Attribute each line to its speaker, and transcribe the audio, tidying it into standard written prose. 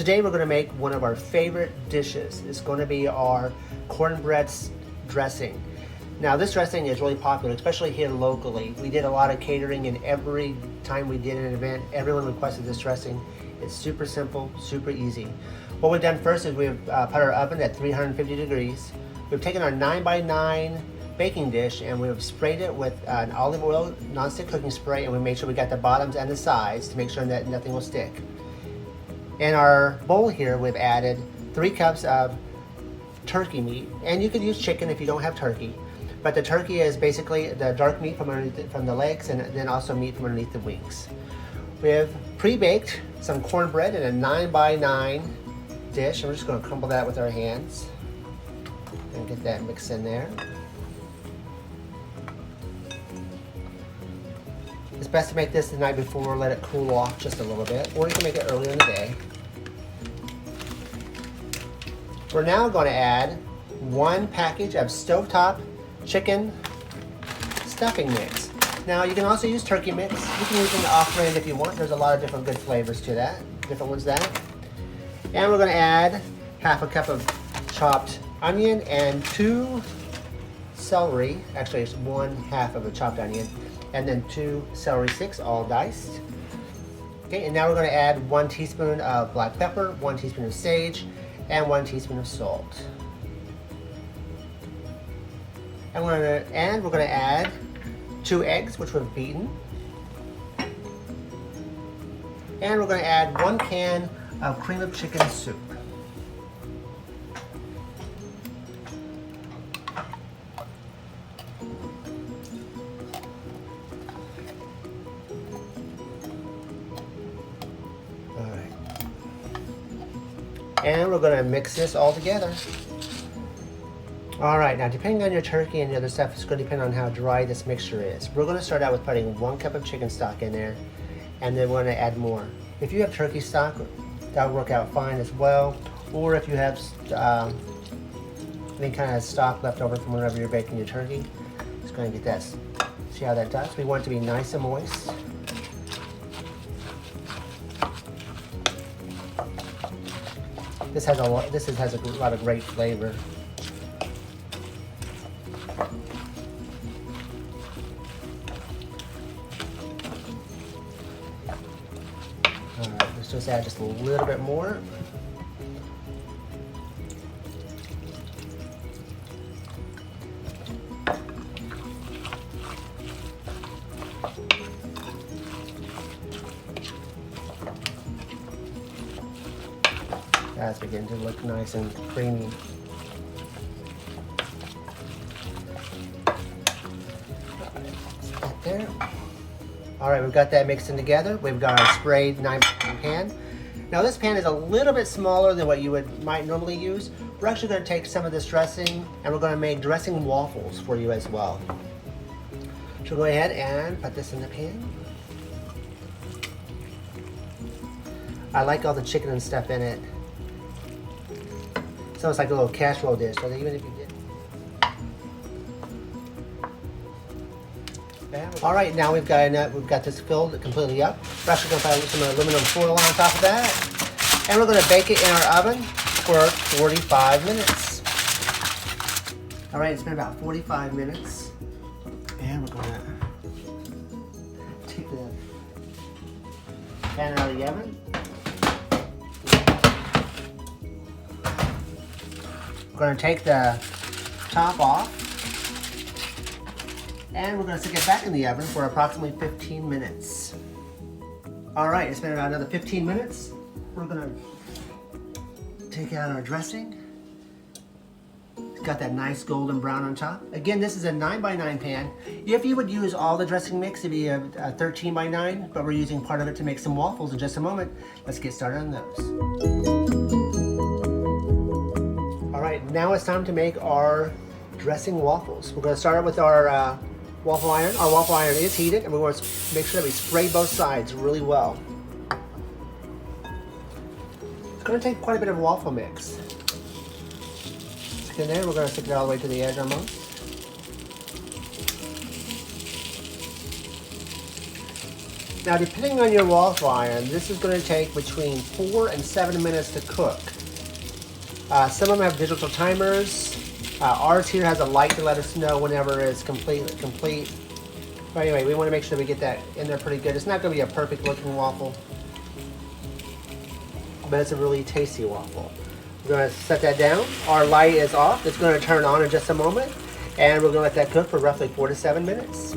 Speaker 1: today we're going to make one of our favorite dishes. It's going to be our cornbread dressing. Now this dressing is really popular, especially here locally. We did a lot of catering, and every time we did an event, everyone requested this dressing. It's super simple, super easy. What we've done first is we've put our oven at 350 degrees. We've taken our 9x9 baking dish and we've sprayed it with an olive oil nonstick cooking spray, and we made sure we got the bottoms and the sides to make sure that nothing will stick. In our bowl here, we've added 3 cups of turkey meat, and you could use chicken if you don't have turkey. But the turkey is basically the dark meat from the legs, and then also meat from underneath the wings. We have pre-baked some cornbread in a 9x9 dish, and we're just going to crumble that with our hands and get that mixed in there. It's best to make this the night before, let it cool off just a little bit, or you can make it earlier in the day. We're now going to add 1 package of stovetop chicken stuffing mix. Now you can also use turkey mix. You can use an off-brand if you want. There's a lot of different good flavors to that, different ones that. And we're going to add half a cup of chopped onion and 2 celery. Actually, it's 1/2 of a chopped onion, and then 2 celery sticks, all diced. Okay, and now we're going to add 1 teaspoon of black pepper, 1 teaspoon of sage, and 1 teaspoon of salt. And we're going to add 2 eggs, which we've beaten. And we're going to add 1 can of cream of chicken soup. All right. And we're going to mix this all together. All right, now depending on your turkey and the other stuff, it's going to depend on how dry this mixture is. We're going to start out with putting 1 cup of chicken stock in there, and then we're going to add more. If you have turkey stock, that'll work out fine as well. Or if you have any kind of stock left over from whenever you're baking your turkey, just going to get that. See how that does? We want it to be nice and moist. This has a lot of great flavor. Let's just add just a little bit more. That's beginning to look nice and creamy. There. All right, we've got that mixed in together. We've got our sprayed 9x9 pan. Now this pan is a little bit smaller than what you might normally use. We're actually going to take some of this dressing and we're going to make dressing waffles for you as well. So we'll go ahead and put this in the pan. I like all the chicken and stuff in it. It's almost like a little casserole dish, so even if you did. All right, now we've got this filled completely up. We're actually going to put some aluminum foil on top of that, and we're going to bake it in our oven for 45 minutes. All right, it's been about 45 minutes, and we're going to take the pan out of the oven. We're going to take the top off. And we're going to stick it back in the oven for approximately 15 minutes. All right, it's been about another 15 minutes. We're going to take out our dressing. It's got that nice golden brown on top. Again, this is a 9x9 pan. If you would use all the dressing mix, it'd be a 13x9, but we're using part of it to make some waffles in just a moment. Let's get started on those. All right, now it's time to make our dressing waffles. We're going to start out with our waffle iron. Our waffle iron is heated, and we want to make sure that we spray both sides really well. It's going to take quite a bit of waffle mix. Stick in there. We're going to stick it all the way to the edge almost. Now, depending on your waffle iron, this is going to take between 4 and 7 minutes to cook. Some of them have digital timers. Ours here has a light to let us know whenever it's complete. But anyway, we want to make sure we get that in there pretty good. It's not going to be a perfect looking waffle, but it's a really tasty waffle. We're going to set that down. Our light is off. It's going to turn on in just a moment, and we're going to let that cook for roughly 4 to 7 minutes.